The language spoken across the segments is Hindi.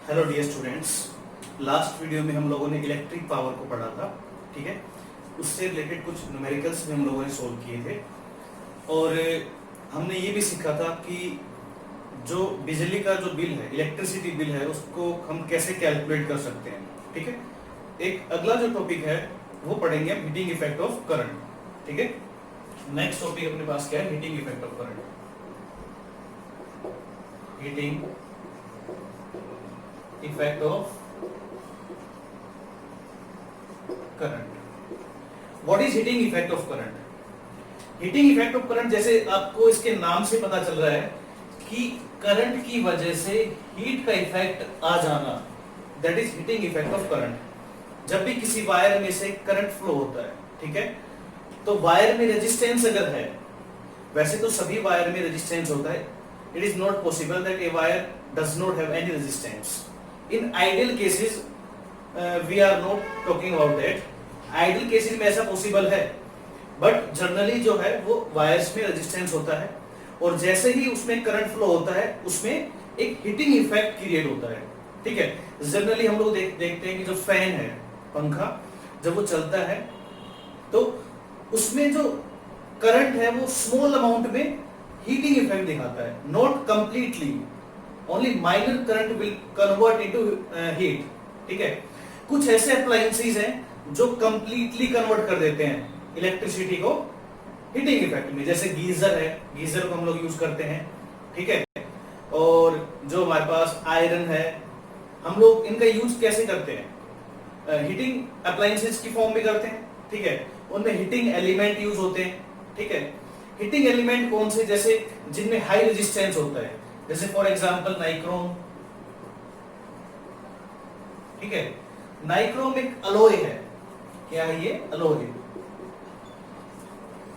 Hello dear students. Last video में हम लोगों ने इलेक्ट्रिक पावर को पढ़ा था, ठीक है। उससे रिलेटेड कुछ न्यूमेरिकल्स भी हम लोगों ने सोल्व किए थे और हमने ये भी सीखा था कि जो बिजली का जो बिल है, इलेक्ट्रिसिटी बिल है, उसको हम कैसे कैलकुलेट कर सकते हैं, ठीक है। एक अगला जो टॉपिक है वो पढ़ेंगे हम, हीटिंग इफेक्ट ऑफ करंट, ठीक है। नेक्स्ट टॉपिक अपने पास क्या है? Heating effect of current. Heating effect of current. What is heating effect of current? Heating effect of current, जैसे आपको इसके नाम से पता चल रहा है कि करंट की वजह से हीट का इफेक्ट आ जाना, that is heating effect of current. जब भी किसी वायर में से करंट फ्लो होता है, ठीक है, तो वायर में रेजिस्टेंस अगर है, वैसे तो सभी वायर में रेजिस्टेंस होता है, it is not possible that a wire does not have any resistance. In ideal cases we are not talking about that, ideal cases में ऐसा पॉसिबल है, बट जनरली जो है वो वायर्स में रेजिस्टेंस होता है और जैसे ही उसमें करंट फ्लो होता है उसमें एक हीटिंग इफेक्ट क्रिएट होता है, ठीक है। जनरली हम लोग देखते हैं कि जो फैन है, पंखा, जब वो चलता है तो उसमें जो करंट है वो स्मॉल अमाउंट में हीटिंग इफेक्ट दिखाता है, not completely, only minor current will convert into heat, ठीक है। कुछ ऐसे अप्लायंसेस हैं जो कंप्लीटली कन्वर्ट कर देते हैं इलेक्ट्रिसिटी को हीटिंग इफेक्ट में, जैसे गीजर है, गीजर को हम लोग यूज करते हैं, ठीक है। और जो हमारे पास आयरन है, हम लोग इनका यूज कैसे करते हैं? हीटिंग अप्लायंसेस की फॉर्म में करते हैं, ठीक है। उनमें हीटिंग एलिमेंट यूज होते हैं, ठीक है। हीटिंग एलिमेंट कौन से? जैसे जिनमें हाई रेजिस्टेंस होता है, जैसे फॉर एग्जांपल नाइक्रोम, ठीक है। नाइक्रोम एक अलॉय है, क्या है ये? अलॉय,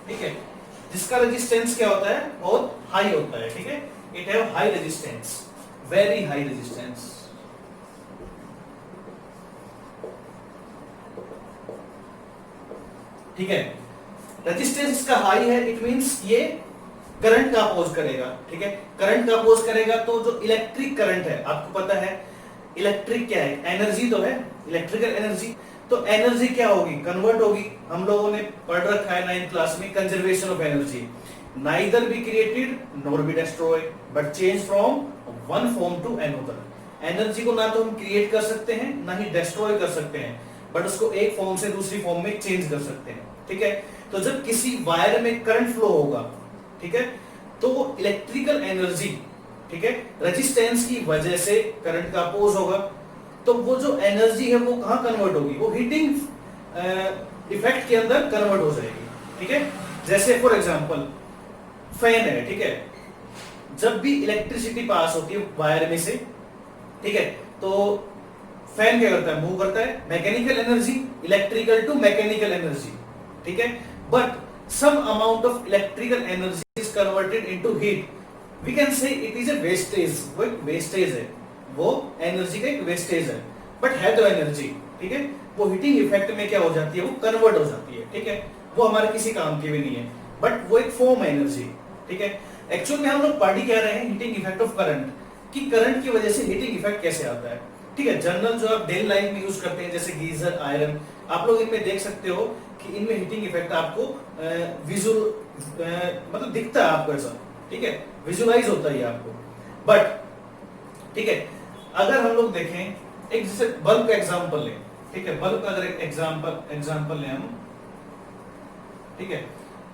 ठीक है, जिसका रेजिस्टेंस क्या होता है? बहुत हाई होता है, ठीक है। It have high resistance, very high resistance, ठीक है। रेजिस्टेंस इसका हाई है, इट मींस ये करंट का अपोज करेगा, ठीक है। करंट का अपोज करेगा तो जो इलेक्ट्रिक करंट है, आपको पता है इलेक्ट्रिक क्या है? एनर्जी तो है, इलेक्ट्रिकल एनर्जी। तो एनर्जी क्या होगी? कन्वर्ट होगी। हम लोगों ने पढ़ रखा है 9th क्लास में, conservation of energy, neither be created nor be destroy but change from one form to another. Energy को ना तो हम क्रिएट कर सकते हैं ना ही डिस्ट्रॉय कर सकते हैं, बट उसको एक फॉर्म से दूसरी फॉर्म में चेंज कर सकते हैं, ठीक है। तो जब किसी वायर में करंट फ्लो होगा, ठीक है, तो वो इलेक्ट्रिकल एनर्जी, ठीक है, रेजिस्टेंस की वजह से करंट का अपोज होगा, तो वो जो एनर्जी है वो कहां कन्वर्ट होगी? वो हीटिंग इफेक्ट के अंदर कन्वर्ट हो जाएगी, ठीक है। जैसे फॉर एग्जांपल फैन है, ठीक है, जब भी इलेक्ट्रिसिटी पास होती है वायर में से, ठीक है, तो फैन क्या करता है? मूव करता है, mechanical energy, electrical to mechanical energy, ठीक है। But some amount of electrical energy is converted into heat, we can say it is a wastage, वो एक wastage है, वो एनर्जी का एक वेस्टेज है, बट है तो एनर्जी, ठीक है। वो हीटिंग इफेक्ट में क्या हो जाती है? वो कन्वर्ट हो जाती है, ठीक है। वो हमारे किसी काम की भी नहीं है, बट वो एक फॉर्म है एनर्जी, ठीक है। एक्चुअल में हम लोग पढ़ ही कह रहे हैं हीटिंग इफेक्ट ऑफ करंट, कि करंट की वजह से हीटिंग इफेक्ट कैसे आता है, ठीक है। जनरल जो आप डेली लाइफ में यूज करते हैं, जैसे गीजर, आयरन, आप लोग इनमें देख सकते हो कि इनमें हीटिंग इफेक्ट आपको विजुअल मतलब दिखता है आपको ऐसा, ठीक है, विजुअलाइज होता है आपको। बट ठीक है, अगर हम लोग देखें एक जैसे बल्ब का एग्जांपल लें, ठीक है, बल्ब का अगर एक एग्जांपल लें हम, ठीक है,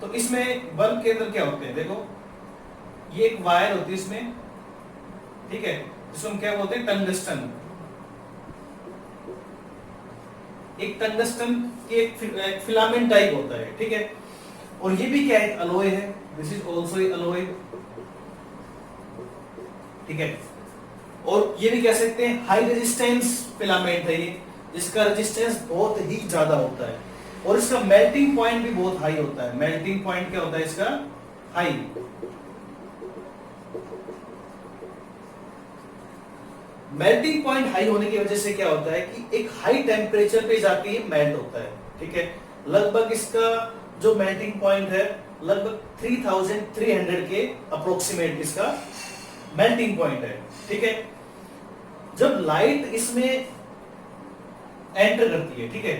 तो इसमें बल्ब के अंदर क्या होते हैं? देखो, ये एक वायर होती है इसमें, ठीक है, जिसको हम क्या बोलते हैं? टंगस्टन। एक टंगस्टन के एक फिलामेंट टाइप होता है, ठीक है। और ये भी क्या है? अलॉय है, this is also a alloy, ठीक है। और ये भी कह सकते हैं हाई रेजिस्टेंस फिलामेंट है ये, जिसका रेजिस्टेंस बहुत ही ज्यादा होता है और इसका मेल्टिंग पॉइंट भी बहुत हाई होता है। मेल्टिंग पॉइंट क्या होता है इसका? हाई। मेल्टिंग पॉइंट हाई होने की वजह से क्या होता है कि एक हाई टेम्परेचर पे जाके ये मेल्ट होता है, ठीक है। लगभग इसका जो मेल्टिंग पॉइंट है लगभग 3300 के अप्रोक्सीमेट इसका मेल्टिंग पॉइंट है, ठीक है। जब लाइट इसमें एंटर करती है, ठीक है,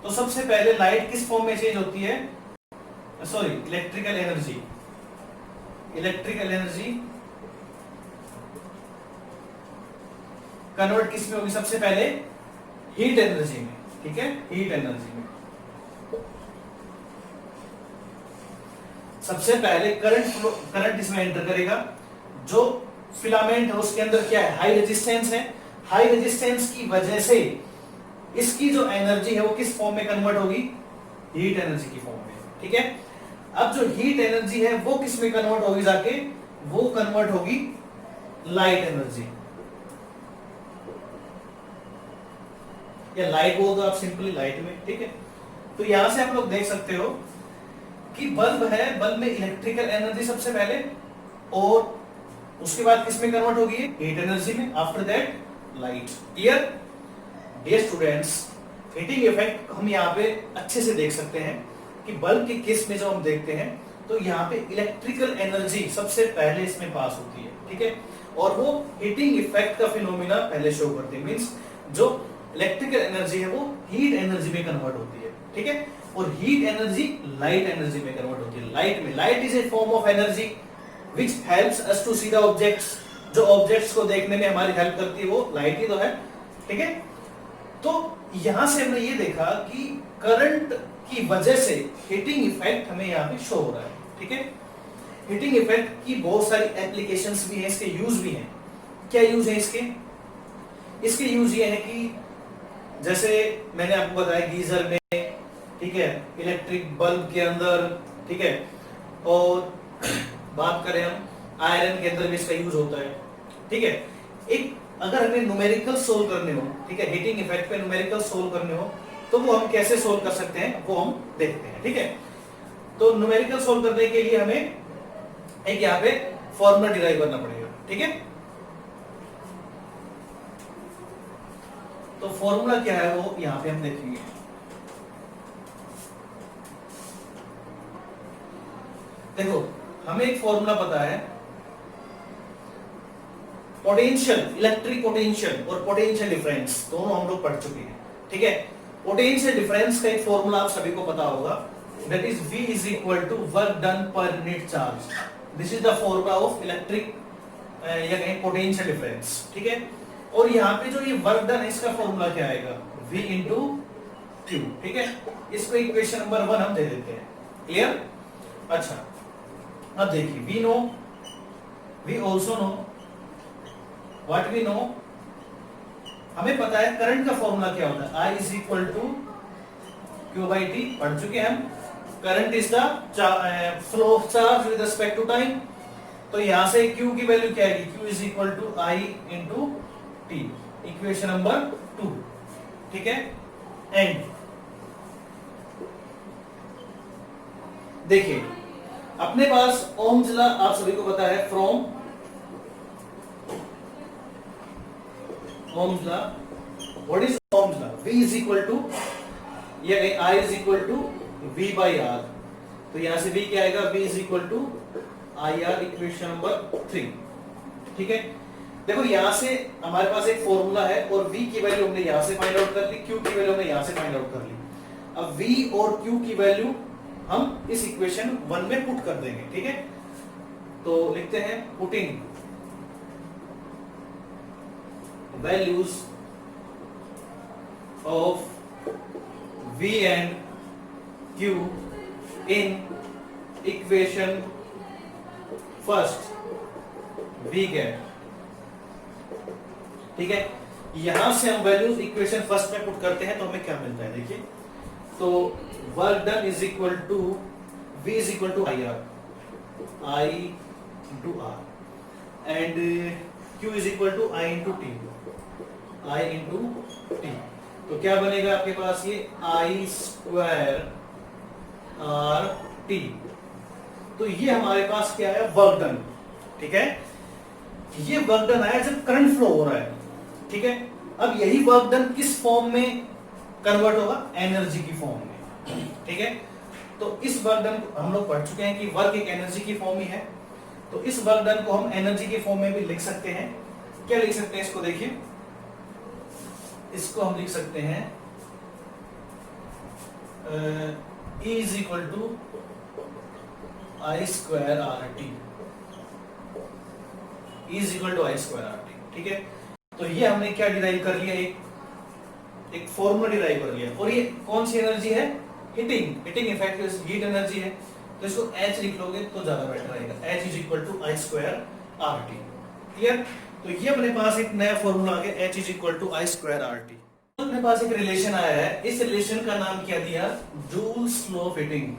तो सबसे पहले लाइट किस फॉर्म में चेंज होती है, सॉरी इलेक्ट्रिकल एनर्जी कन्वर्ट किस में होगी, सबसे पहले हीट एनर्जी में, ठीक है, हीट एनर्जी में। सबसे पहले करंट इसमें एंटर करेगा, जो फिलामेंट है उसके अंदर क्या है, हाई रेजिस्टेंस है, हाई रेजिस्टेंस की वजह से इसकी जो एनर्जी है वो किस फॉर्म में कन्वर्ट होगी, हीट एनर्जी की फॉर्म में, ठीक है। अब जो हीट एनर्जी है वो किस में कन्वर्ट होगी जाके, वो कन्वर्ट होगी लाइट एनर्जी, या लाइट बोल दो आप सिंपली लाइट में, ठीक है। तो यहां से आप लोग देख सकते हो कि बल्ब है, बल्ब में इलेक्ट्रिकल एनर्जी सबसे पहले, और उसके बाद किस में कन्वर्ट होगी, हीट एनर्जी में, after that light. Clear? Dear students, heating effect हम यहाँ पे अच्छे से देख सकते हैं कि बल्ब के केस में जब हम देखते हैं तो यहाँ पे इलेक्ट्रिकल एनर्जी सबसे पहले इसमें पास होती है, ठीक है, और वो हीटिंग इफेक्ट का फिनोमिना पहले शो करती है, मींस जो इलेक्ट्रिकल एनर्जी है वो हीट एनर्जी में कन्वर्ट होती है, ठीक है, और हीट एनर्जी लाइट एनर्जी में कन्वर्ट होती है। लाइट में, light is a form of energy which helps us to see the objects, जो ऑब्जेक्ट्स को देखने में हमारी हेल्प करती है वो लाइट ही तो है, ठीक है। तो यहां से हमने ये देखा कि करंट की वजह से हीटिंग इफेक्ट हमें यहाँ पे शो हो रहा है, ठीक है। हीटिंग इफेक्ट की बहुत सारी एप्लीकेशंस भी हैं, इसके यूज भी हैं। क्या यूज है इसके? इसके यूज ये है कि जैसे मैंने आपको बताया गीजर में, ठीक है, इलेक्ट्रिक बल्ब के अंदर, ठीक है, और बात करें हम आयरन के अंदर भी इसका यूज होता है, ठीक है। एक अगर हमें न्यूमेरिकल सोल्व करने हो, ठीक है, हीटिंग इफेक्ट पे न्यूमेरिकल सोल्व करने हो तो वो हम कैसे सोल्व कर सकते हैं वो हम देखते हैं, ठीक है। तो न्यूमेरिकल सोल्व करने के लिए हमें एक यहाँ पे फॉर्मूला डिराइव करना पड़ेगा, ठीक है। तो फॉर्मूला क्या है वो यहाँ पे हम देखेंगे। देखो हमें एक फॉर्मूला पता है, पोटेंशियल, इलेक्ट्रिक पोटेंशियल और पोटेंशियल डिफरेंस दोनों हम लोग पढ़ चुके हैं, ठीक है। पोटेंशियल डिफरेंस का एक फॉर्मूला आप सभी को पता होगा, that is V is equal to work done per unit charge. This is the formula of electric या कहें पोटेंशियल डिफरेंस, ठीक है। और यहाँ पे जो ये वर्क डन है इसका फॉर्मूला क्या आएगा, V इंटू Q, ठीक है। इसको इक्वेशन नंबर 1 हम दे देते हैं। क्लियर? अच्छा, अब देखिए, we also know what we know, हमें पता है करंट का फॉर्मूला क्या होता है, I is equal to Q by T, पढ़ चुके हैं हम। Current is the flow of charge with respect to time, तो यहां से Q की वैल्यू क्या आएगी, Q is equal to I into T, equation number 2, ठीक है। एंड देखिए अपने पास ओम्स लॉ आप सभी को पता है, from Ohm's law, what is Ohm's law, V is equal to, ये I is equal to V by R, तो यहां से V क्या आएगा, V is equal to IR, equation number 3, ठीक है। देखो यहां से हमारे पास एक फॉर्मूला है और V की वैल्यू हमने यहां से फाइंड आउट कर ली, Q की वैल्यू हमने यहां से फाइंड आउट कर ली। अब V और Q की वैल्यू हम इस इक्वेशन 1 में पुट कर देंगे, ठीक है। तो लिखते हैं putting values of V and Q in equation first V get, ठीक है। यहां से हम वैल्यूज इक्वेशन फर्स्ट में पुट करते हैं तो हमें क्या मिलता है, देखिए, तो work done is equal to V is equal to IR, I into R, and Q is equal to I into T, I into T। तो क्या बनेगा आपके पास, ये I स्क्वायर R T। तो ये हमारे पास क्या है, वर्क डन, ठीक है। ये वर्क डन आया जब करंट फ्लो हो रहा है, ठीक है। अब यही वर्क डन किस फॉर्म में कन्वर्ट होगा, एनर्जी की फॉर्म में, ठीक है। तो इस वर्क डन हम लोग पढ़ चुके हैं कि वर्क एक एनर्जी की फॉर्म ही है, तो इस वर्क डन को हम एनर्जी की फॉर्म में भी लिख सकते हैं। क्या लिख सकते हैं इसको, देखिए, इसको हम लिख सकते हैं E is equal to I square R T, is equal to I square R T. ठीक है, तो ये हमने क्या डिराइव कर लिया, एक फॉर्मूला डिराइव कर लिया। और ये कौन सी एनर्जी है, हीटिंग इफेक्ट, हीट एनर्जी है, तो इसको H लिख लोगे तो ज्यादा बेटर रहेगा। H is equal to I square R T. Clear, तो ये अपने पास एक नया फॉर्मूला आ गया, H is equal to I square R T. अपने पास एक रिलेशन आया है, इस रिलेशन का नाम क्या दिया, जूल्स लॉ ऑफ हीटिंग।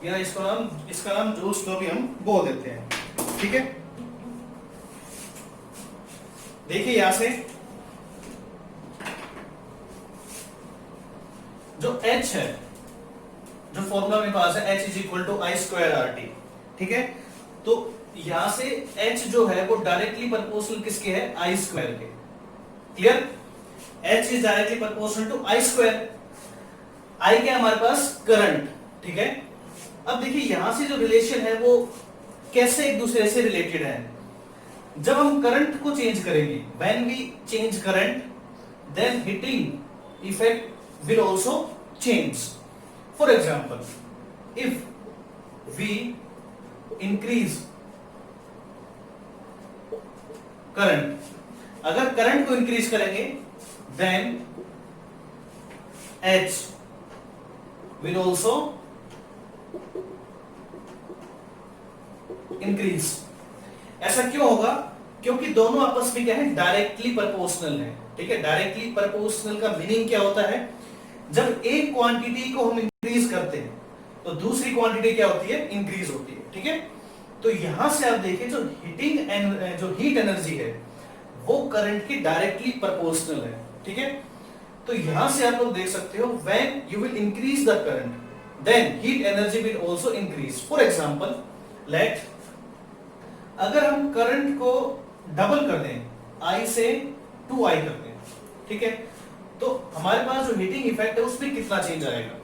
या इसका नाम जूल्स लॉ भी हम बोल देते हैं। ठीक है, देखिए यहां से जो H है, जो फॉर्मूला मेरे पास है, H is equal to I square R T. ठीक है, तो यहां से H जो है वो डायरेक्टली प्रोपोर्शनल किसके है, आई स्क्वायर के। Clear, H is directly proportional to I square. I क्या हमारे पास, करंट। ठीक है, अब देखिए यहां से जो रिलेशन है वो कैसे एक दूसरे से रिलेटेड है। जब हम करंट को चेंज करेंगे, when we change current then heating effect will also change. For example, if we increase current, अगर करंट को इंक्रीज करेंगे then H will also increase. ऐसा क्यों होगा, क्योंकि दोनों आपस में क्या है, डायरेक्टली प्रोपोर्शनल है। ठीक है, डायरेक्टली प्रोपोर्शनल का मीनिंग क्या होता है, जब एक क्वांटिटी को हम इंक्रीज करते हैं तो दूसरी क्वांटिटी क्या होती है, इंक्रीज होती है। ठीक है, तो यहां से आप देखिए जो हीट एनर्जी है वो करंट की डायरेक्टली प्रोपोर्शनल है। ठीक है, तो यहां से आप लोग देख सकते हो, when you will increase the current then heat energy will also increase. For example, let अगर हम करंट को डबल कर दें, I से 2I कर दें, ठीक है, तो हमारे पास जो हीटिंग इफेक्ट है उसमें कितना चेंज आएगा,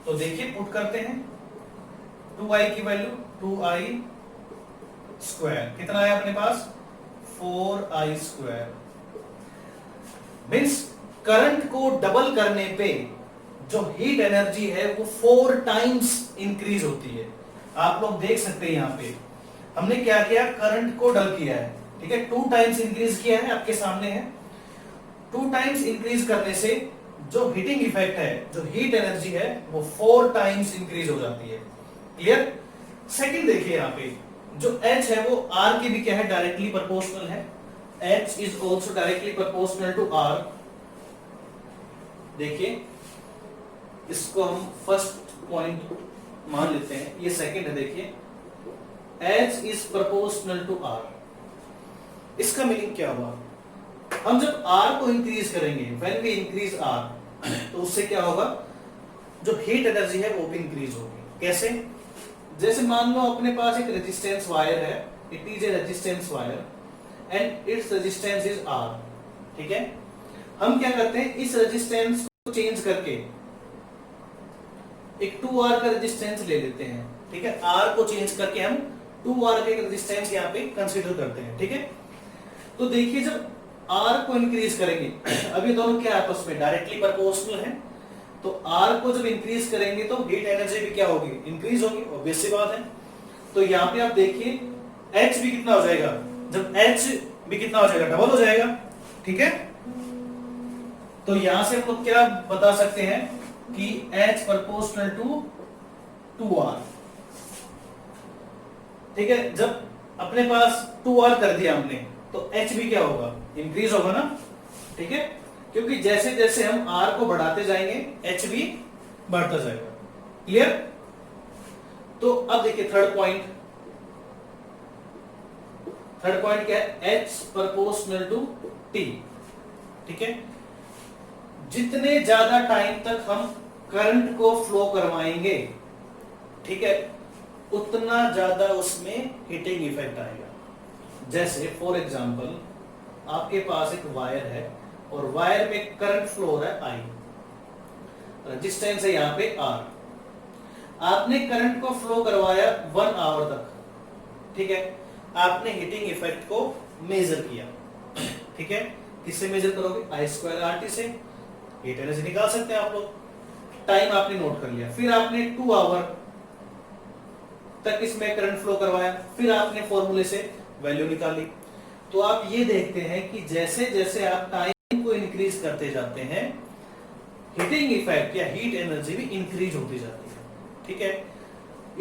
तो देखिए पुट करते हैं 2I की वैल्यू 2I स्क्वायर, कितना आया अपने पास 4I स्क्वायर। मीन्स करंट को डबल करने पे जो हीट एनर्जी है वो 4 टाइम्स इंक्रीज होती है। आप लोग देख सकते हैं यहां पे हमने क्या किया, करंट को डबल किया है। ठीक है, 2 टाइम्स इंक्रीज किया है, आपके सामने है। 2 टाइम्स इंक्रीज करने से जो हीटिंग इफेक्ट है, जो हीट एनर्जी है वो 4 टाइम्स इंक्रीज हो जाती है। क्लियर। सेकंड देखिए यहां पे जो H है वो R की भी क्या है, डायरेक्टली प्रोपोर्शनल है। H is also directly proportional to R। देखिए इसको हम फर्स्ट पॉइंट मान लेते हैं, ये सेकंड है। देखिए H is proportional to R, इसका मीनिंग क्या हुआ, हम जब R को इंक्रीज करेंगे, व्हेन वी इंक्रीज R, तो उससे क्या होगा, जो हीट एनर्जी है वो भी इंक्रीज होगी। कैसे, जैसे मान लो अपने पास एक रेजिस्टेंस वायर है, it is a resistance wire and its resistance is R। ठीक है, हम क्या करते हैं, इस रेजिस्टेंस को चेंज करके एक 2R का रेजिस्टेंस ले लेते हैं। ठीक है, R को चेंज करके हम 2R का रेजिस्टेंस यहाँ पे कंसीडर करते हैं। ठीक है, तो देखिए जब R को इंक्रीज करेंगे, अभी दोनों क्या आपस में डायरेक्टली प्रोपोर्शनल है, तो R को जब इंक्रीज करेंगे तो हीट एनर्जी भी क्या होगी, इंक्रीज होगी, ऑब्वियस सी बात है। तो यहाँ पे आप देखिए H भी कितना हो जाएगा, जब H भी कितना हो जाएगा, डबल हो जाएगा। ठीक है, तो यहां से हम लोग क्या बता सकते हैं कि H प्रोपोर्शनल टू 2R। ठीक है, जब अपने पास 2R कर दिया हमने तो H भी क्या होगा, इंक्रीज होगा ना। ठीक है, क्योंकि जैसे जैसे हम R को बढ़ाते जाएंगे H भी बढ़ता जाएगा। क्लियर। तो अब देखिए थर्ड पॉइंट क्या है, H प्रोपोर्शनल टू T। ठीक है, जितने ज्यादा टाइम तक हम करंट को फ्लो करवाएंगे, ठीक है, उतना ज्यादा उसमें हीटिंग इफेक्ट आएगा। जैसे फॉर एग्जांपल आपके पास एक वायर है और वायर में करंट फ्लो हो रहा है I, रेजिस्टेंस है यहाँ पे R। आपने करंट को फ्लो करवाया 1 आवर तक, ठीक है, आपने हीटिंग इफेक्ट को मेजर किया, ठीक है, किससे मेजर करोगे? आई स्क्वायर आर टी से हीट एनर्जी निकाल सकते हैं आप लोग। टाइम आपने नोट कर लिया, फिर आपने 2 आवर तक इसमें करंट फ्लो करवाया, फिर आपने फॉर्मूले से वैल्यू निकाली। तो आप ये देखते हैं कि जैसे जैसे आप टाइम को इंक्रीज करते जाते हैं, हीटिंग इफेक्ट या हीट एनर्जी भी इंक्रीज होती जाती है, ठीक है।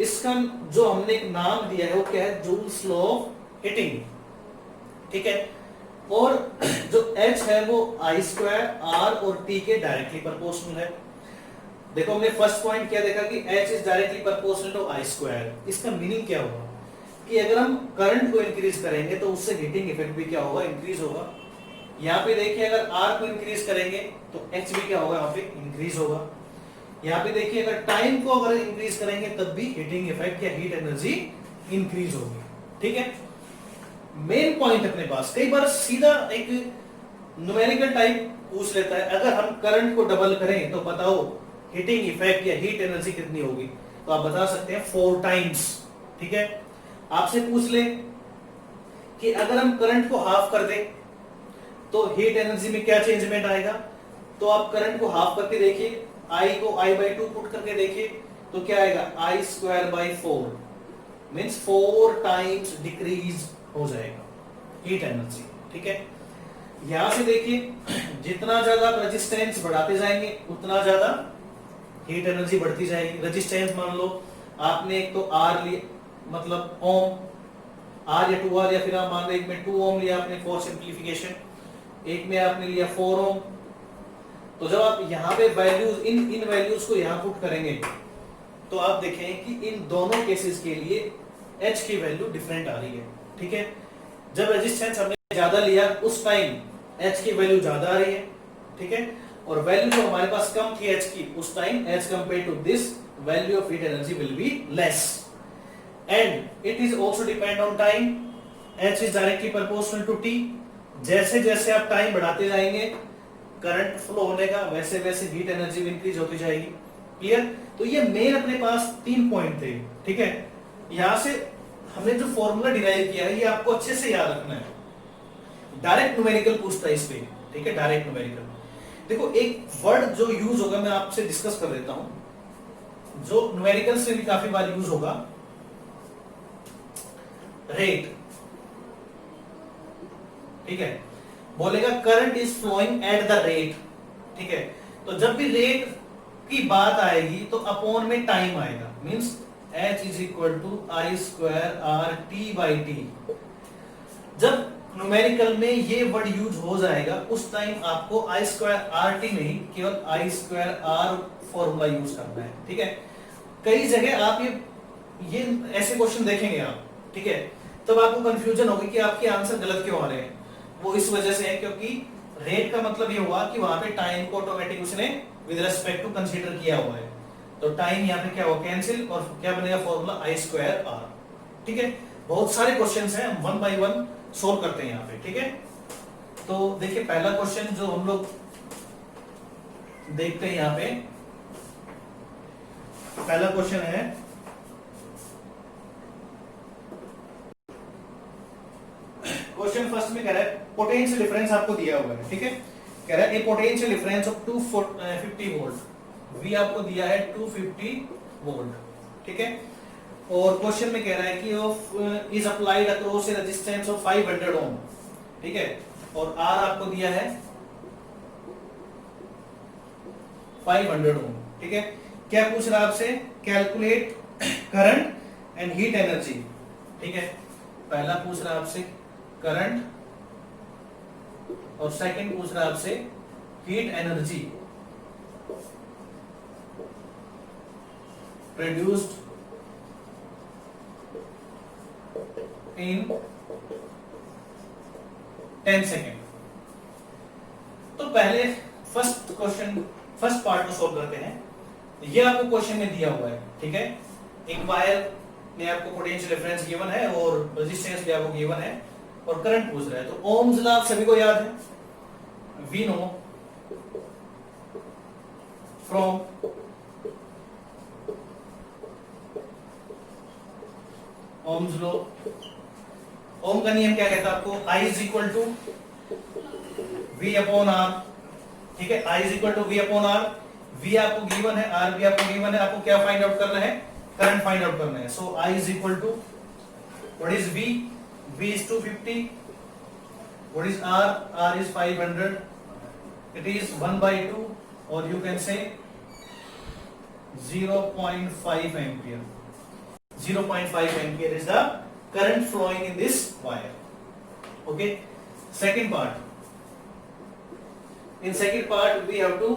इसका जो हमने एक नाम दिया है वो क्या है? जूल्स लॉ ऑफ हीटिंग, ठीक है। और जो H है वो आई स्क्वायर आर और टी के डायरेक्टली प्रोपोर्शनल है। देखो हमने फर्स्ट पॉइंट क्या देखा कि H is directly proportional to I square. इसका मीनिंग क्या होगा कि अगर हम करंट को इंक्रीज करेंगे तो उससे हीटिंग इफेक्ट भी क्या होगा? इंक्रीज होगा। यहाँ पे देखिए अगर R को इंक्रीज करेंगे तो H भी क्या होगा? यहाँ पे इंक्रीज होगा। यहाँ पे देखिए अगर टाइम को अगर इंक्रीज करेंगे तब भी हीटिंग इफेक्ट या हीट एनर्जी इंक्रीज होगी, ठीक है। मेन पॉइंट अपने पास कई बार सीधा एक न्यूमेरिकल टाइप पूछ लेता है, अगर हम करंट को डबल करें तो बताओ हीटिंग इफेक्ट या हीट एनर्जी कितनी होगी? तो आप बता सकते हैं 4 टाइम्स, ठीक है। आपसे पूछ ले कि अगर हम करंट को हाफ कर दें तो हीट एनर्जी में क्या चेंजमेंट आएगा? तो आप करंट को हाफ करके देखिए, आई को I/2 पुट करके देखिए तो क्या आएगा? I square by 4 means 4 times decrease हो जाएगा हीट एनर्जी, ठीक है। यहां से देखिए जितना ज्यादा रेजिस्टेंस बढ़ाते जाएंगे उतना ज्यादा हीट एनर्जी बढ़ती जाएगी। रेजिस्टेंस मान लो आपने एक तो आर लिया, मतलब ओम, आर या 2R, या फिर आप मान लो एक में 2 ओम लिया आपने फॉर सिंप्लीफिकेशन, एक में आपने लिया 4 ओम। तो जब आप यहाँ पे वैल्यूज इन वैल्यूज को यहाँ पुट करेंगे तो आप देखें कि इन दोनों केसेस के लिए H की वैल्यू डिफरेंट आ रही है, ठीक है। जब रेजिस्टेंस हमने ज्यादा लिया उस टाइम H की वैल्यू ज्यादा आ रही है, ठीक है। और वैल्यू जो हमारे पास कम थी H की, उस time H compare to this value of heat energy will be less. And it is also depend on time, H is directly proportional to T। जैसे जैसे आप टाइम बढ़ाते जाएंगे करंट फ्लो होने का, वैसे वैसे हीट एनर्जी भी इंक्रीज होती जाएगी। क्लियर? तो ये मेन अपने पास 3 पॉइंट थे, ठीक है। यहां से हमने जो फॉर्मूला डिराइव किया है ये आपको अच्छे से याद रखना है। डायरेक्ट न्यूमेरिकल पूछता है इस पे, ठीक है, डायरेक्ट न्यूमेरिकल। देखो एक वर्ड जो यूज होगा मैं आपसे डिस्कस कर देता हूं, जो न्यूमेरिकल से भी काफी बार यूज होगा, रेट, ठीक है। बोलेगा current is flowing at the rate, ठीक है। तो जब भी रेट की बात आएगी तो अपॉन में टाइम आएगा, means H is equal to I square R T by T. जब न्यूमेरिकल में ये वर्ड यूज हो जाएगा उस टाइम आपको आई स्क्वायर आर टी नहीं केवल आई स्क्वायर आर फॉर्मूला यूज करना है, ठीक है। कई जगह आप ये ऐसे क्वेश्चन देखेंगे आप, ठीक है, तब आपको कंफ्यूजन होगी कि आपके आंसर गलत क्यों आ रहे हैं। वो इस वजह से है क्योंकि रेट का मतलब ये हुआ कि वहां पे टाइम को ऑटोमेटिक उसने विद रेस्पेक्ट टू कंसीडर किया हुआ है, तो टाइम यहाँ पे क्या हुआ? कैंसिल, और क्या बनेगा फॉर्मूला आई स्क्वायर आर, ठीक है। बहुत सारे क्वेश्चंस हैं, हम 1 बाय 1 सोल्व करते हैं यहाँ पे, ठीक है। तो देखिए पहला क्वेश्चन जो हम लोग देखते हैं यहाँ पे, पहला क्वेश्चन है क्वेश्चन फर्स्ट में कह रहा है पोटेंशियल डिफरेंस आपको दिया हुआ है, ठीक है। कह रहा है a potential difference of 250 volt, V आपको दिया है 250 वोल्ट, ठीक है। और क्वेश्चन में कह रहा है कि of is applied across A resistance of 500 ओम, ठीक है। और R आपको दिया है 500 ओम, ठीक है। क्या पूछ रहा है आपसे? Calculate current and heat energy, ठीक है। पहला पूछ रहा है आपसे करंट और सेकंड पूछ रहा है आपसे heat energy produced in 10 second. तो पहले फर्स्ट पार्ट को सोल्व करते हैं। ये आपको क्वेश्चन में दिया हुआ है, ठीक है। एक वायर में आपको पोटेंशियल डिफरेंस गिवन है और रेजिस्टेंस भी आपको गिवन है और करंट पूछ रहा है। तो ओम्स लॉ आप सभी को याद है, we know from Ohm's law, Ohm का नियम क्या कहता है आपको, I is equal to V upon R, ठीक है, I is equal to V upon R, V आपको गिवन है, R भी आपको गिवन है, आपको क्या फाइंड आउट करना है, करंट फाइंड आउट करना है। So I is equal to what is V, V is 250, what is R, R is 500, it is 1/2 or you can say 0.5 ampere. 0.5 ampere is the current flowing in this wire. Okay, second part. In second part we have to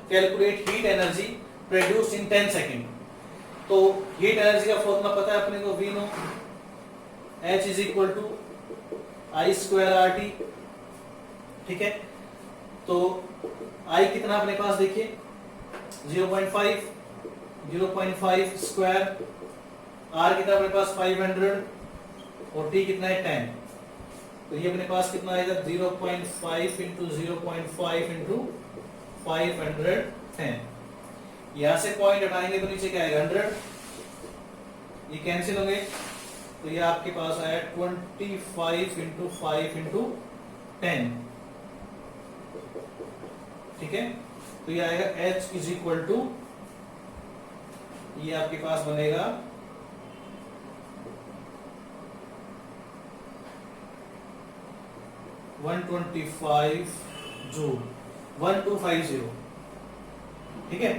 calculate heat energy produced in 10 second. तो heat energy का फॉर्मूला पता है अपने को, V know H is equal to I square RT, ठीक है। तो I कितना अपने पास देखिए 0.5, 0.5 स्क्वायर, R कितना अपने पास 500 और T कितना है 10, तो ये अपने पास कितना आएगा 0.5 इंटू 0.5 इंटू 510। यहाँ से पॉइंट हटाएंगे तो नीचे क्या आएगा 100, ये कैंसिल होंगे, तो ये आपके पास आया 25 इंटू 5 इंटू 10, ठीक है। तो ये आएगा H इज इक्वल टू, ये आपके पास बनेगा 125 जूल, 1250, ठीक है,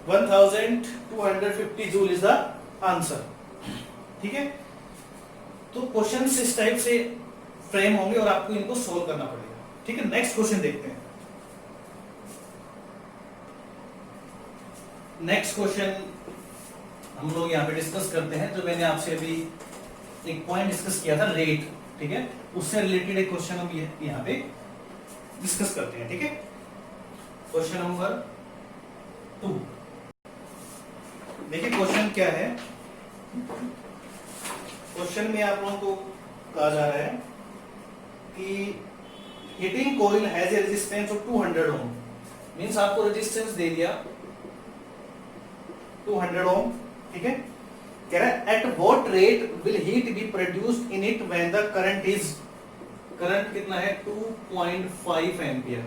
1250 जूल इज द आंसर, ठीक है। तो क्वेश्चंस इस टाइप से फ्रेम होंगे और आपको इनको सोल्व करना पड़ेगा, ठीक है। नेक्स्ट क्वेश्चन देखते हैं। नेक्स्ट क्वेश्चन हम लोग यहाँ पे डिस्कस करते हैं, जो मैंने आपसे अभी एक पॉइंट डिस्कस किया था रेट, ठीक है, उससे रिलेटेड एक क्वेश्चन हम यहाँ पे डिस्कस करते हैं, ठीक है। क्वेश्चन नंबर 2, देखिए क्वेश्चन क्या है। क्वेश्चन में आप लोगों को कहा जा रहा है कि heating coil has a resistance of 200 ohm, means आपको रेजिस्टेंस दे दिया 200 ओम, ठीक है। कह रहा है at what rate will heat be produced in it when the current is, current कितना है 2.5 एम्पियर,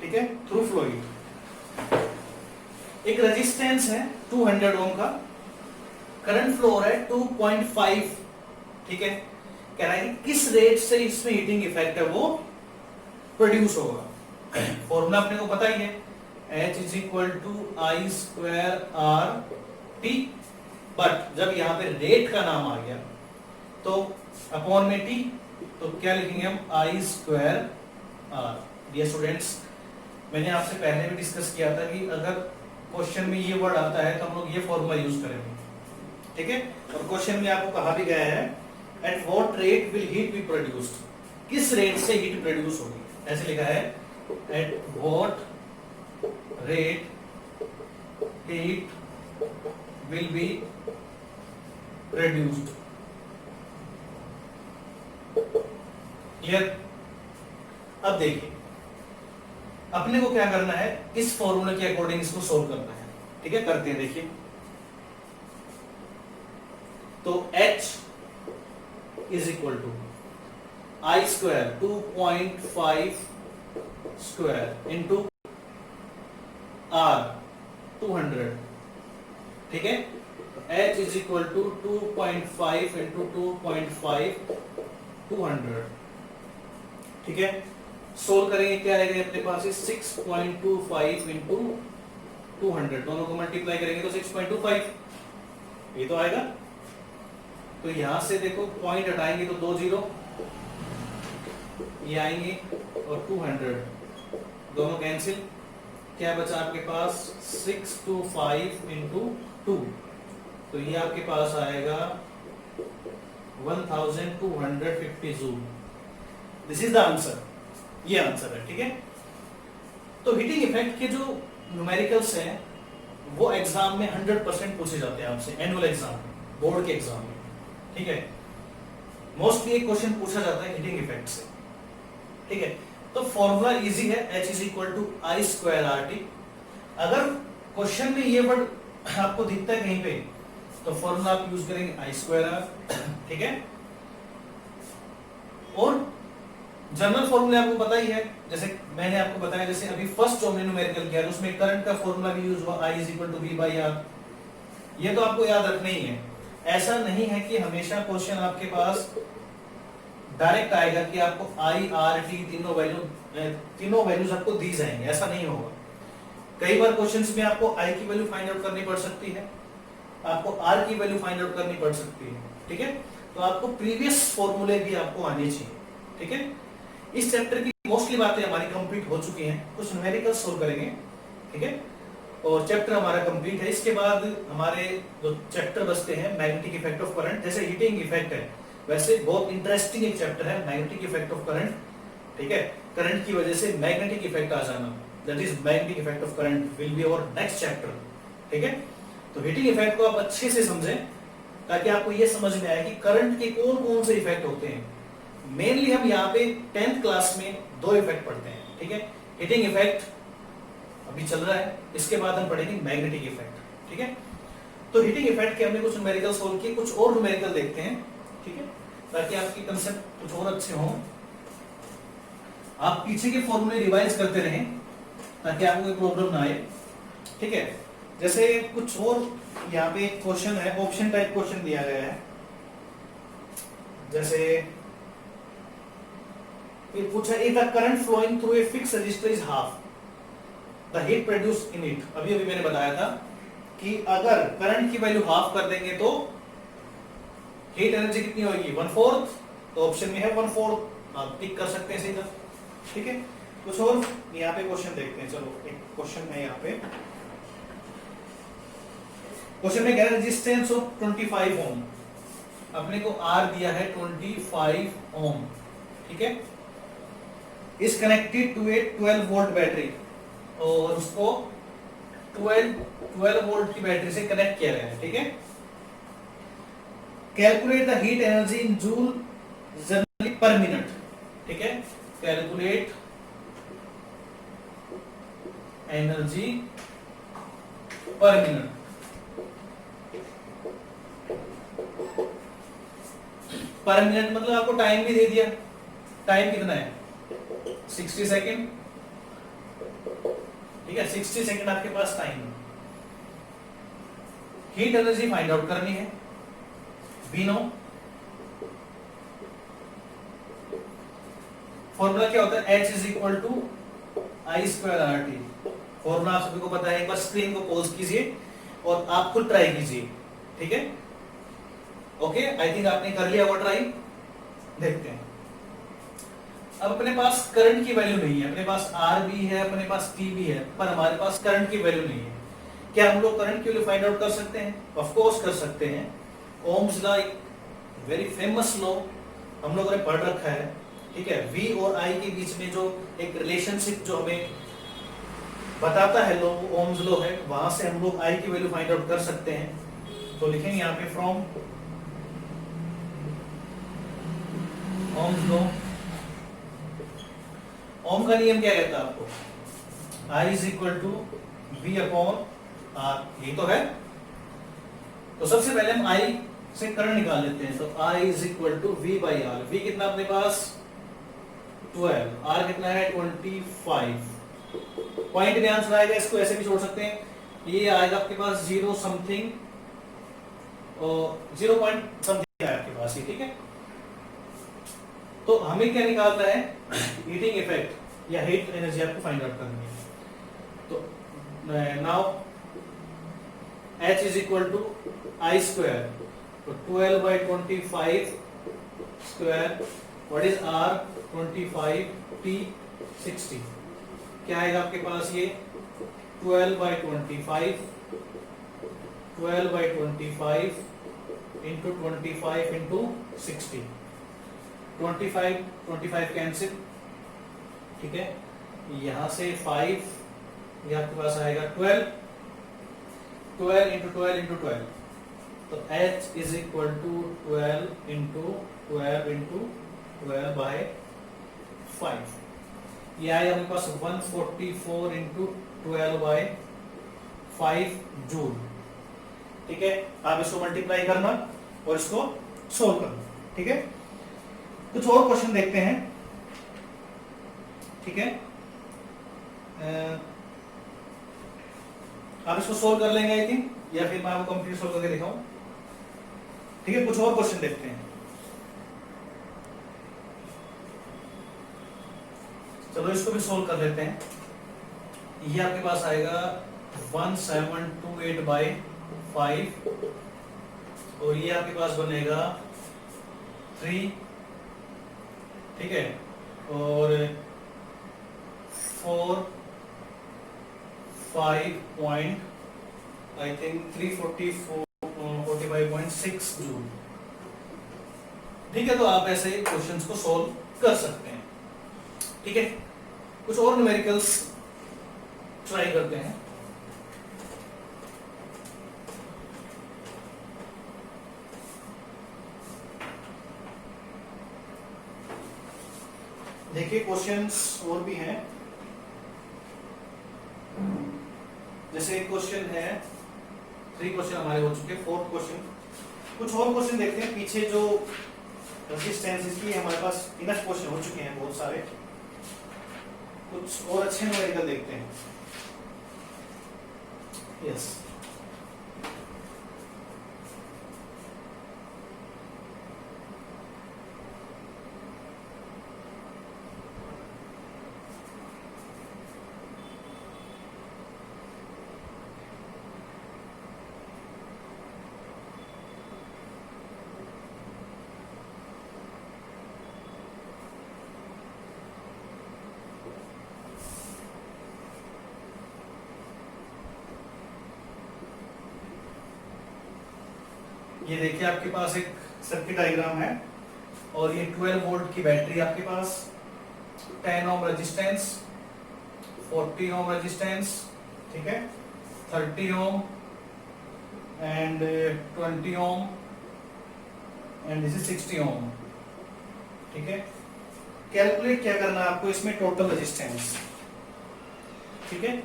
ठीक है, थ्रू फ्लोइंग। एक रेजिस्टेंस है 200 ओम का, करंट फ्लो हो रहा है 2.5, ठीक है। कह रहा है कि किस रेट से इसमें हीटिंग इफेक्ट है वो प्रोड्यूस होगा। फॉर्मूला अपने को पता ही है, H is equal to I square R T, but जब यहाँ पे रेट का नाम आ गया तो अपॉन में टी, तो क्या लिखेंगे हम आई स्क्वायर आर। डियर स्टूडेंट्स, मैंने आपसे पहले भी डिस्कस किया था कि अगर क्वेश्चन में ये वर्ड आता है तो हम लोग ये फॉर्मूला यूज करेंगे, ठीक है। और क्वेश्चन में आपको कहा भी गया है at what rate will heat be produced, किस रेट से हीट प्रोड्यूस होगी, ऐसे लिखा है at what rate heat will be produced. Clear. अब देखिए अपने को क्या करना है, इस फॉर्मूले के अकॉर्डिंग इसको सोल्व करना है, ठीक है, करते हैं। देखिए तो H is equal to I square 2.5 square into R 200, ठीक है। H is equal to 2.5 into 2.5 200, ठीक है। सोल्व करेंगे क्या आएगा अपने पास 6.25 इंटू 200, दोनों को मल्टीप्लाई करेंगे तो 6.25 ये तो आएगा। तो यहां से देखो पॉइंट हटाएंगे तो 2 जीरो ये आएंगे और 200 दोनों कैंसिल, क्या बचा आपके पास 625 इंटू 2, तो ये आपके पास आएगा 1250 joule. This is the answer, ये आंसर है, ठीक है। तो हीटिंग इफेक्ट के जो न्यूमेरिकल्स हैं वो एग्जाम में 100% पूछे जाते हैं आपसे, एनुअल एग्जाम में, बोर्ड के एग्जाम में, ठीक है। मोस्टली एक क्वेश्चन पूछा जाता है हीटिंग इफेक्ट से, ठीक है। तो फॉर्मूला इजी है, H is equal to I square R T. अगर क्वेश्चन में ये वर्ड आपको दिखता है कहीं पे तो फॉर्मूला आप यूज करेंगे आई स्क्वायर आर, ठीक है। और जनरल फॉर्मूला आपको पता ही है, जैसे मैंने आपको बताया, जैसे अभी फर्स्ट जो हमने न्यूमेरिकल किया उसमें करंट का फॉर्मूला भी यूज हुआ, I is equal to V by R. ये तो आपको याद रखना ही है। ऐसा नहीं है कि हमेशा क्वेश्चन आपके पास डायरेक्ट आएगा कि आपको आई आर टी तीनों वैल्यूज आपको दी जाएंगे, ऐसा नहीं होगा। कई बार क्वेश्चंस में आपको आई की वैल्यू फाइंड आउट करनी पड़ सकती है, आपको आर की वैल्यू फाइंड आउट करनी पड़ सकती है, ठीक है। तो आपको प्रीवियस फॉर्मूले भी आपको आने चाहिए, ठीक है। इस चैप्टर की मोस्टली बातें हमारी कंप्लीट हो चुकी हैं, कुछ न्यूमेरिकल्स सोल्व करेंगे, ठीक है। और चैप्टर हमारा कंप्लीट है। इसके बाद हमारे जो चैप्टर बचते हैं मैग्नेटिक इफेक्ट ऑफ करंट, जैसे हीटिंग इफेक्ट है, वैसे बहुत इंटरेस्टिंग एक चैप्टर है मैग्नेटिक इफेक्ट ऑफ करंट, ठीक है। करंट की वजह से मैग्नेटिक इफेक्ट आ जाना, that is magnetic effect of current will be our next chapter, ठीक है। तो हीटिंग इफेक्ट को आप अच्छे से समझें ताकि आपको ये समझ में आए कि करंट के कौन कौन से इफेक्ट होते हैं। मेनली हम यहाँ पे 10th क्लास में 2 इफेक्ट पढ़ते हैं, ठीक है। हीटिंग इफेक्ट अभी चल रहा है, इसके बाद हम पढ़ेंगे मैग्नेटिक इफेक्ट, ठीक है। तो हीटिंग इफेक्ट के हमने कुछ न्यूमेरिकल सोल्व किए, कुछ और न्यूमेरिकल देखते हैं, ठीक है, ताकि आपकी कंसेप्ट कुछ और अच्छे हों। आप पीछे के फॉर्मूले रिवाइज करते रहें ताकि आपको कोई प्रॉब्लम ना आए, ठीक है। जैसे कुछ और यहाँ पे एक क्वेश्चन है, ऑप्शन टाइप क्वेश्चन दिया गया है। जैसे ये पूछा, if the current flowing through a fix resistor is half the heat produce in it. अभी अभी मैंने बताया था कि अगर करंट की वैल्यू हाफ कर देंगे तो हीट एनर्जी कितनी होगी, 1/4। तो ऑप्शन में है 1/4, आप टिक कर सकते हैं सीधा, ठीक है। कुछ और यहाँ पे क्वेश्चन देखते हैं। चलो एक क्वेश्चन है यहाँ पे, क्वेश्चन में क्या, रेजिस्टेंस ऑफ 25 ओम, अपने को आर दिया है 25 ओम, ठीक है, is connected to a 12 volt battery, और उसको 12 वोल्ट की बैटरी से कनेक्ट किया गया है, ठीक है। Calculate the heat energy in joule generally पर मिनट, ठीक है। कैलकुलेट एनर्जी पर मिनट। पर मिनट मतलब आपको टाइम भी दे दिया, टाइम कितना है 60 सेकेंड, ठीक है। 60 सेकेंड आपके पास टाइम है। हीट एनर्जी फाइंड आउट करनी है, वी नो। फॉर्मूला क्या होता है, H is equal to I square R T. Formula आप सभी को पता है, एक बार स्क्रीन को पॉज कीजिए और आप खुद ट्राई कीजिए, ठीक है। ओके, आई थिंक आपने कर लिया वो ट्राई। देखते हैं, अब अपने पास करंट की वैल्यू नहीं है, अपने पास आर भी है, अपने पास टी भी है, पर हमारे पास करंट की वैल्यू नहीं है। क्या हम लोग करंट की वैल्यू फाइंड आउट कर सकते हैं? ऑफ कोर्स कर सकते हैं। ओम्स लॉ एक वेरी फेमस लॉ हम लोगों ने पढ़ रखा है, ठीक है। V और I के बीच में जो एक रिलेशनशिप जो हमें बताता है लॉ, वो ओम्स लॉ है। वहां से हम लोग I की वैल्यू फाइंड आउट कर सकते हैं। तो लिखेंगे यहाँ पे फ्रॉम ओम्स लॉ। ओम का नियम क्या कहता है आपको, I is equal to V upon R, यही तो है। तो सबसे पहले हम I से करंट निकाल लेते हैं। तो I is equal to V by R. V कितना अपने पास 12, R कितना है 25। पॉइंट में आंसर आएगा, इसको ऐसे भी छोड़ सकते हैं, ये आएगा आपके पास 0 समथिंग और 0 पॉइंट समथिंग आएगा आपके पास, ठीक है। तो हमें क्या निकालना है, हीटिंग इफेक्ट या हीट एनर्जी आपको फाइंड आउट करनी है। तो now H is equal to I square, तो 12 by 25 square, what is R 25 T 60, क्या आएगा आपके पास ये 12 बाई 25 इंटू 25 इंटू 60, 25 कैंसिल, ठीक है। यहां से 5, ये आपके पास आएगा 12 इंटू 12 इंटू 12, तो H is equal to 12 into 12 by 5, ये आएगा अपने पास 144 इंटू 12 बाय 5 जूल। ठीक है, आप इसको मल्टीप्लाई करना और इसको सोल्व करना, ठीक है। कुछ और क्वेश्चन देखते हैं, ठीक है। आप इसको सोल्व कर लेंगे आई थिंक, या फिर मैं आपको कंप्लीट सोल्व करके दिखाऊं, ठीक है। कुछ और क्वेश्चन देखते हैं, चलो इसको भी सोल्व कर लेते हैं। ये आपके पास आएगा 1728/5 और ये आपके पास बनेगा 3, ठीक है, और 4 5 पॉइंट आई थिंक 345.6 जूल, ठीक है। तो आप ऐसे क्वेश्चंस को सोल्व कर सकते हैं, ठीक है। कुछ और न्यूमेरिकल्स ट्राई करते हैं। देखिए क्वेश्चंस और भी हैं, जैसे एक क्वेश्चन है, 3 क्वेश्चन हमारे हो चुके, 4th क्वेश्चन। कुछ और क्वेश्चन देखते हैं, पीछे जो रेजिस्टेंस इसकी हमारे पास इनफ क्वेश्चन हो चुके हैं बहुत सारे। कुछ और अच्छे न्यूमेरिकल देखते हैं। यस, ये देखिए आपके पास एक सर्किट डायग्राम है और ये 12 वोल्ट की बैटरी आपके पास, 10 ओम रेजिस्टेंस, 40 ओम रेजिस्टेंस, ठीक है, 30 ohm and 20 ohm and this is 60 ओम, ठीक है। कैलकुलेट क्या करना है आपको इसमें, टोटल रेजिस्टेंस, ठीक है।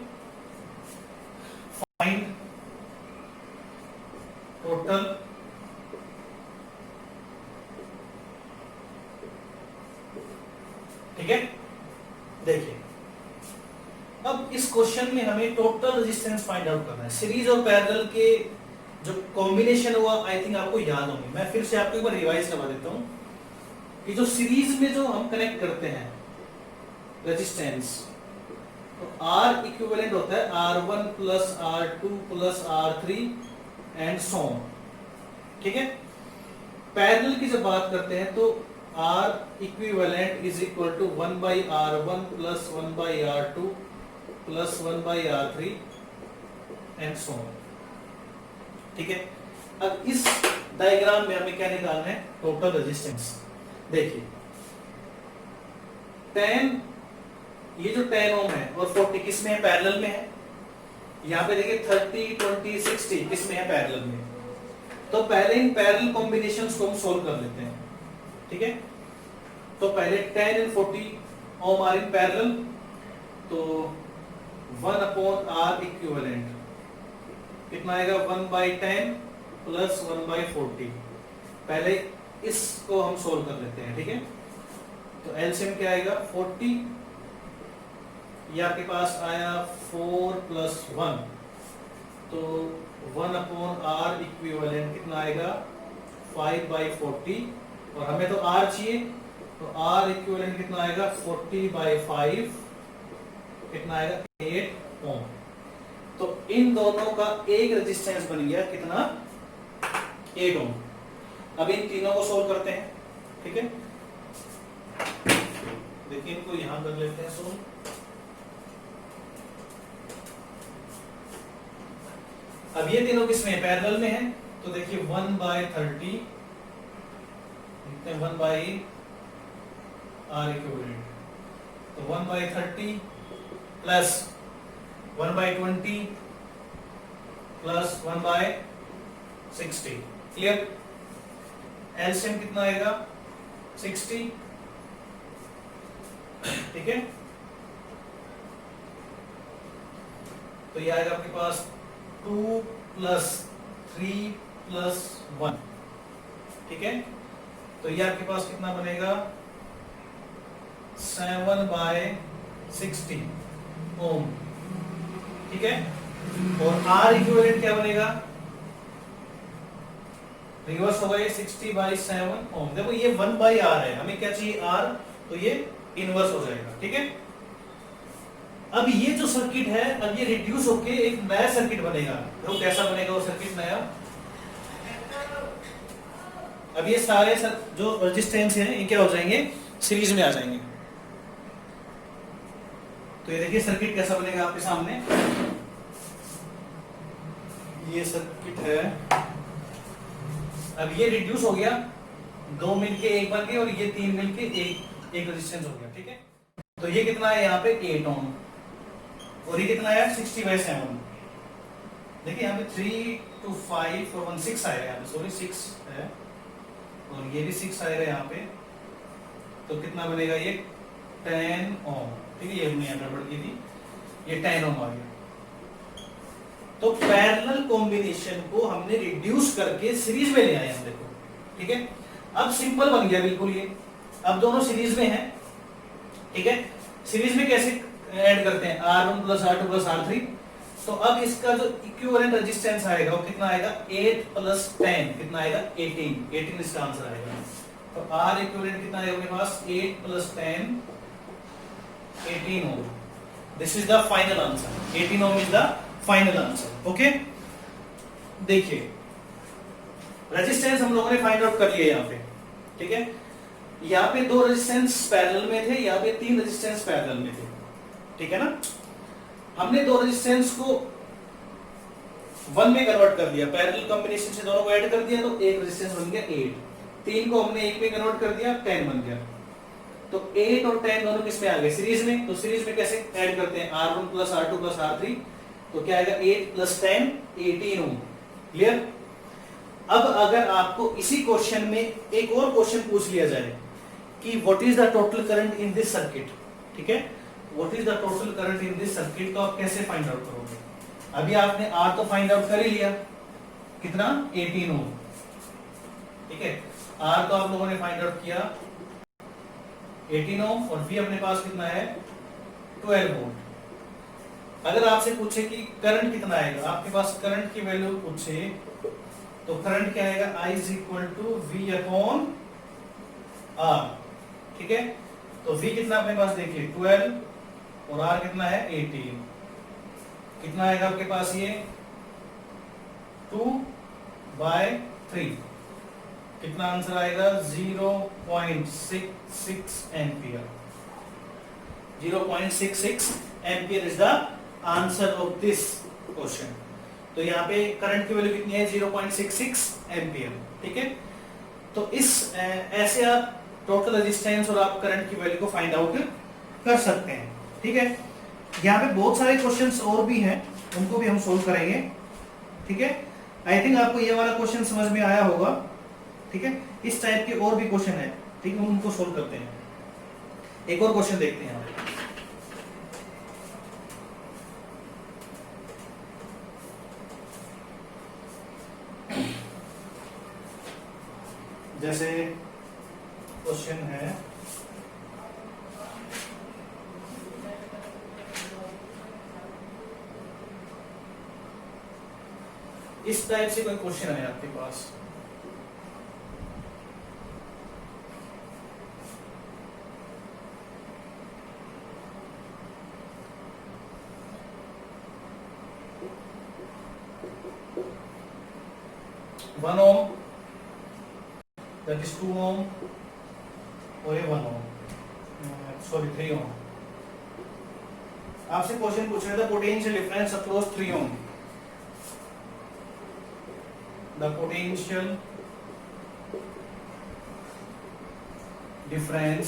फाइंड टोटल ठीक है। देखिए अब इस क्वेश्चन में हमें टोटल रेजिस्टेंस फाइंड आउट करना है। सीरीज और पैरेलल के जो कॉम्बिनेशन हुआ आई थिंक आपको याद होंगे, मैं फिर से आपको एक बार रिवाइज करवा देता हूं कि जो सीरीज में जो हम कनेक्ट करते हैं रेजिस्टेंस, तो R इक्विवेलेंट होता है R1 plus R2 plus R3 and so on, ठीक है। पैरेलल की जब बात करते हैं तो R equivalent is equal to 1/R1 plus 1/R2 plus 1/R3 and so on, ठीक है। अब इस डायग्राम में हमें क्या निकालना है, टोटल रेजिस्टेंस। देखिए 10, ये जो 10 ओम है और 40 किस में है, पैरेलल में है। यहाँ पे देखिए 30, 20, 60 किस में है, पैरेलल में। तो पहले इन पैरेलल कॉम्बिनेशंस को हम सोल्व कर लेते हैं, ठीक है। तो पहले 10 and 40 ohm are in parallel, तो 1/R इक्विवेलेंट कितना आएगा, 1/10 प्लस 1/40। पहले इसको हम सोल्व कर लेते हैं, ठीक है। तो एलसीएम क्या आएगा, 40, ये आपके पास आया 4 प्लस 1, तो 1/R इक्विवेलेंट कितना आएगा, 5/40, और हमें तो R चाहिए, तो R इक्विवेलेंट कितना आएगा, 40/5 कितना आएगा, 8 ओम। तो इन दोनों का एक रेजिस्टेंस बन गया कितना, 8 ओम। अब इन तीनों को सोल्व करते हैं, ठीक है। देखिए इनको यहां कर लेते हैं सोल्व। अब ये तीनों किसमें है, पैरेलल में है। तो देखिए 1/30 1/R इक्विवेलेंट, तो 1/30 प्लस 1/20 प्लस 1/60, क्लियर। एलसीएम कितना आएगा, 60, ठीक है। तो ये आएगा आपके पास 2 प्लस 3+1, ठीक है। तो ये आपके पास कितना बनेगा 7/60 ओम, ठीक है। और R इक्विवेलेंट क्या बनेगा, रिवर्स होगा ये 60/7 ओम। देखो ये 1/R है, हमें क्या चाहिए R, तो ये इनवर्स हो जाएगा, ठीक है। अब ये जो सर्किट है, अब ये रिड्यूस होके एक नया सर्किट बनेगा। तो कैसा बनेगा वो सर्किट नया, अब ये सारे जो रेजिस्टेंस हैं ये क्या हो जाएंगे, सीरीज में आ जाएंगे। तो ये देखिए सर्किट कैसा बनेगा आपके सामने, ये सर्किट है। अब ये रिड्यूस हो गया, 2 मिलके 1 बन गए और ये 3 मिलके एक रेजिस्टेंस हो गया, ठीक है। तो ये कितना है यहाँ पे 8 ओम और ये कितना है 60/7। देखिए यहाँ पे 3 2 5 4 1 6 आएगा यहाँ पे, सॉरी 6 है और ये भी 6 आएगा यहाँ पे। तो कितना बनेगा ये 10 ओम, ठीक है। ये हमने यहाँ गड़बड़ की थी, ये 10 ओम आ गया। तो पैरेलल कॉम्बिनेशन को हमने रिड्यूस करके सीरीज में ले आए हम, देखो, ठीक है। अब सिंपल बन गया बिल्कुल ये, अब दोनों सीरीज में हैं, ठीक है। सीरीज में कैसे ऐड करते हैं, R1 + R2 + R3। तो अब इसका जो इक्विवेलेंट रेजिस्टेंस आएगा वो कितना आएगा 8 + 10, कितना आएगा 18 इसका आंसर आएगा। तो R इक्विवेलेंट कितना आएगा अपने पास 8 + 10 18 ohm. This is the final answer, 18 ohm is the final answer, okay. देखिए रेजिस्टेंस हम लोगों ने फाइंड आउट कर लिया यहाँ पे, ठीक है। यहाँ पे 2 रेजिस्टेंस पैरेलल में थे, यहाँ पे 3 रेजिस्टेंस पैरेलल में थे, ठीक है ना। हमने 2 रेजिस्टेंस को 1 में कन्वर्ट कर दिया, पैरेलल कॉम्बिनेशन से दोनों को ऐड कर दिया तो एक रेजिस्टेंस बन गया 8। 3 को हमने 1 में कन्वर्ट कर दिया, 10 बन गया। तो 8 और 10 दोनों किस में आ गए, सीरीज में। तो सीरीज में कैसे ऐड करते हैं, R1 + R2 + R3। तो क्या आएगा 8 + 10 18 ओम, क्लियर। अब अगर आपको इसी क्वेश्चन में एक और क्वेश्चन पूछ लिया जाए कि what is the total current in this circuit, ठीक है, what is the total current in this circuit, तो आप कैसे फाइंड आउट करोगे। अभी आपने R तो फाइंड आउट कर ही लिया, कितना 18 ओम, ठीक है। R तो आप लोगों ने फाइंड आउट किया 18 ओम और V अपने पास कितना है 12 वोल्ट। अगर आपसे पूछे कि करंट कितना आएगा, आपके पास करंट की वैल्यू पूछे तो करंट क्या आएगा I = V/R, ठीक है। तो V कितना अपने पास देखिए 12 और R कितना है 18, कितना आएगा आपके पास ये 2/3, कितना आंसर आएगा 0.66 ampere. 0.66 ampere is the answer of this question. तो यहाँ पे करंट की वैल्यू कितनी है 0.66 एम्पियर, ठीक है। तो इस ऐसे आप टोटल रेजिस्टेंस और आप करंट की वैल्यू को फाइंड आउट कर सकते हैं, ठीक है। यहाँ पे बहुत सारे क्वेश्चंस और भी हैं, उनको भी हम सोल्व करेंगे, ठीक है। आई थिंक आपको ये वाला क्वेश्चन समझ में आया होगा, ठीक है। इस टाइप के और भी क्वेश्चन है, ठीक है, उनको सोल्व करते हैं। एक और क्वेश्चन देखते हैं यहाँ पे। जैसे क्वेश्चन है इस टाइप से कोई क्वेश्चन है आपके पास, one ohm, that is 2 ohm और ये 1 ohm, सॉरी 3 ohm। आपसे क्वेश्चन पूछ रहे थे potential difference across 3 ohm, the potential difference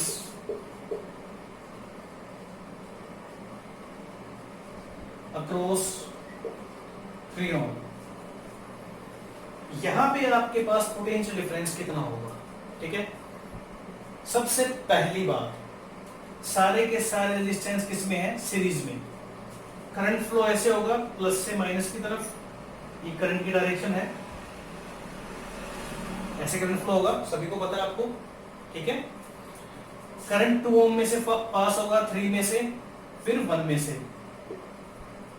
across 3 ohm। यहां पे आपके पास पोटेंशियल डिफरेंस कितना होगा, ठीक है। सबसे पहली बात, सारे के सारे रेजिस्टेंस किस में है, सीरीज में। करंट फ्लो ऐसे होगा प्लस से माइनस की तरफ, ये करंट की डायरेक्शन है, ऐसे करंट फ्लो होगा, सभी को पता है आपको, ठीक है। करंट 2 ओम में से पास होगा, 3 में से, फिर 1 में से।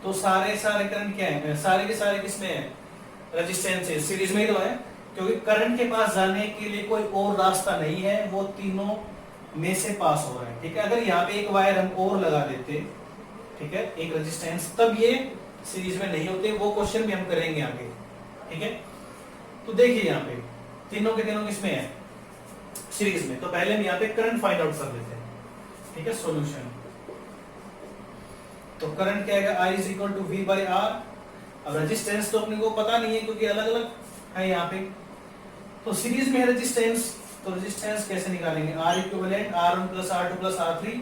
तो सारे करंट क्या है, सारे के सारे किसमें है, रेजिस्टेंस है, सीरीज में ही तो है, क्योंकि करंट के पास जाने के लिए कोई और रास्ता नहीं है, वो तीनों में से पास हो रहा है, ठीक है। अगर यहाँ पे एक वायर हम और लगा देते, ठीक है, एक रेजिस्टेंस, तब ये सीरीज में नहीं होते, वो क्वेश्चन भी हम करेंगे आगे, ठीक है। तो देखिए यहाँ पे तीनों के तीनों किसमें है, सीरीज में। तो पहले हम यहाँ पे करंट फाइंड आउट कर लेते हैं, ठीक है, सॉल्यूशन। तो करंट क्या आएगा, I is equal to V by R। अब रेजिस्टेंस तो अपने को पता नहीं है क्योंकि अलग अलग है यहाँ पे, तो सीरीज में है रेजिस्टेंस, तो रेजिस्टेंस कैसे निकालेंगे, R equivalent R1 plus R2 plus R3,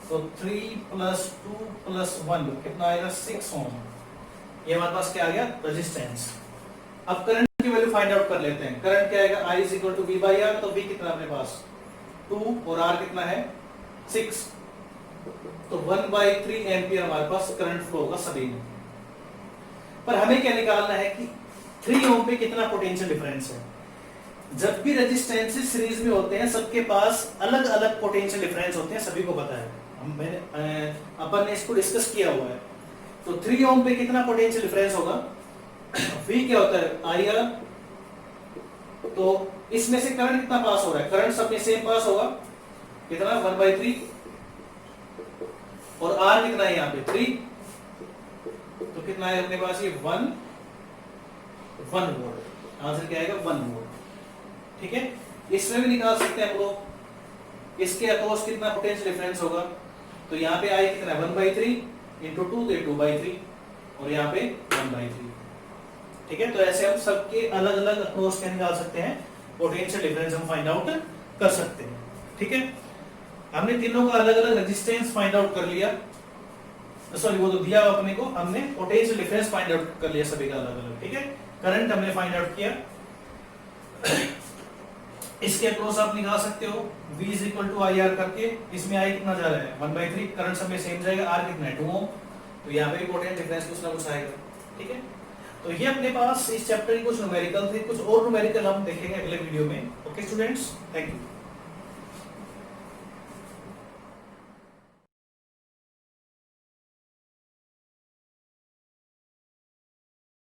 तो 3 प्लस 2 प्लस 1 कितना आएगा, 6 ओम। ये हमारे पास क्या आ गया, रेजिस्टेंस। अब करंट की वैल्यू फाइंड आउट कर लेते हैं। करंट क्या आएगा, I is equal to V by R, तो V कितना अपने पास 2 और R कितना है 6, तो 1/3 एम्पियर हमारे पास करंट फ्लो होगा सभी में। पर हमें क्या निकालना है कि 3 ओम पे कितना पोटेंशियल डिफरेंस है। जब भी रेजिस्टेंसेस सीरीज में होते हैं, सबके पास अलग अलग पोटेंशियल डिफरेंस होते हैं, सभी को पता है, अपन ने इसको डिस्कस किया हुआ है। तो 3 ओम पे कितना पोटेंशियल डिफरेंस होगा, V क्या होता है IR, तो इसमें से करंट कितना पास हो रहा है, करंट सब में सेम पास होगा, कितना 1/3, और R कितना है यहाँ पे 3, तो कितना है अपने पास ये 1 वोल्ट, आंसर क्या आएगा 1 वोल्ट, ठीक है। इसमें भी निकाल सकते हैं हम लोग, इसके अक्रॉस कितना पोटेंशियल डिफरेंस होगा, तो यहाँ पे I कितना है 1/3 इंटू 2, तो 2/3, और यहाँ पे 1/3, ठीक है। तो ऐसे हम सबके अलग अलग अक्रॉस क्या निकाल सकते हैं, पोटेंशियल डिफरेंस हम फाइंड आउट कर सकते हैं, ठीक है। हमने तीनों का अलग अलग रेजिस्टेंस फाइंड आउट कर लिया, सॉरी वो तो दिया अपने को, हमने पोटेंशियल डिफरेंस फाइंड आउट कर लिया सभी का अलग अलग, ठीक है। करंट हमने फाइंड आउट किया, इसके अक्रॉस आप निकाल सकते हो V is equal to IR करके, इसमें I कितना जा रहा है 1/3, करंट सब में सेम जाएगा, R कितना है 2 ओम, तो यहाँ पे पोटेंशियल डिफरेंस कुछ ना कुछ आएगा, ठीक है। तो ये अपने पास इस चैप्टर की कुछ न्यूमेरिकल थे, कुछ और न्यूमेरिकल हम देखेंगे अगले वीडियो में। Okay students, thank you.